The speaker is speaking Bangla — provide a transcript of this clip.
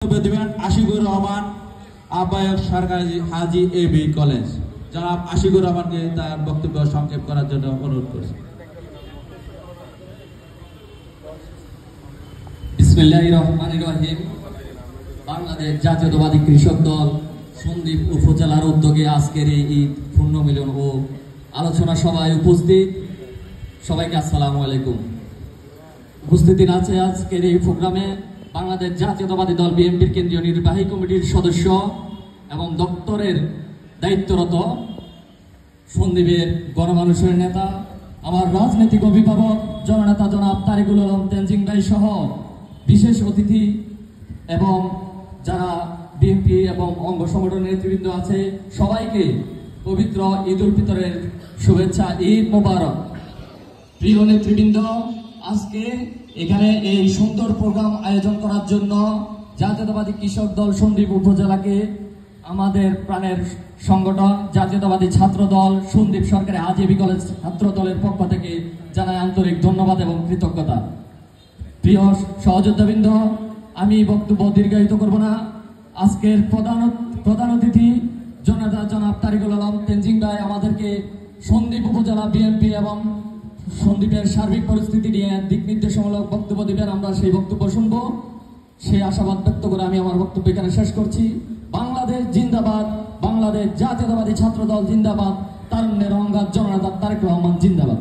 দিবেন আশিকুর রহমান, আহ্বায়ক সরকারি হাজী এবি কলেজ। জনাব আশিকুর রহমানকে তার বক্তব্য সংক্ষেপ করার জন্য অনুরোধ করছি। বিসমিল্লাহির রহমানির রহিম। বাংলাদেশ জাতীয়তাবাদী কৃষক দল সন্দ্বীপ উপজেলার উদ্যোগে আজকের এই ঈদ পুণ্যমিলন ও আলোচনা সভায় উপস্থিত সবাইকে আসসালামু আলাইকুম। উপস্থিতি আছে আজকের এই প্রোগ্রামে বাংলাদেশ জাতীয়তাবাদী দল বিএনপির কেন্দ্রীয় নির্বাহী কমিটির সদস্য এবং দপ্তরের দায়িত্বরত সন্দ্বীপের গণমানুষের নেতা, আমার রাজনৈতিক অভিভাবক জননেতা জনাব তারিকুল আলম তেনজিং ভাই সহ বিশেষ অতিথি এবং যারা বিএনপি এবং অঙ্গ সংগঠনের নেতৃবৃন্দ আছে, সবাইকে পবিত্র ঈদ উল ফিতরের শুভেচ্ছা, ঈদ মোবারক। প্রিয় নেতৃবৃন্দ, আজকে এখানে এই সুন্দর প্রোগ্রাম আয়োজন করার জন্য জাতীয়তাবাদী কৃষক দল সন্দ্বীপ উপজেলাকে আমাদের প্রাণের সংগঠন জাতীয়তাবাদী ছাত্র দল সন্দ্বীপ সরকারি হাজী এবি কলেজ ছাত্র দলের পক্ষ থেকে জানাই আন্তরিক ধন্যবাদ এবং কৃতজ্ঞতা। প্রিয় সহযোদ্ধাবৃন্দ, আমি বক্তব্য দীর্ঘায়িত করব না। আজকের প্রধান অতিথি জনাব তারিকুল আলম তেনজিং ভাই আমাদেরকে সন্দ্বীপ উপজেলা বিএনপি এবং সন্দ্বীপের সার্বিক পরিস্থিতি নিয়ে দিক নির্দেশমূলক বক্তব্য দিবেন। আমরা সেই বক্তব্য শুনব। সেই আশাবাদ ব্যক্ত করে আমি আমার বক্তব্য এখানে শেষ করছি। বাংলাদেশ জিন্দাবাদ, বাংলাদেশ জাতীয়তাবাদী ছাত্র দল জিন্দাবাদ, তারুণ্যের অঙ্গার জননেতা তারেক রহমান জিন্দাবাদ।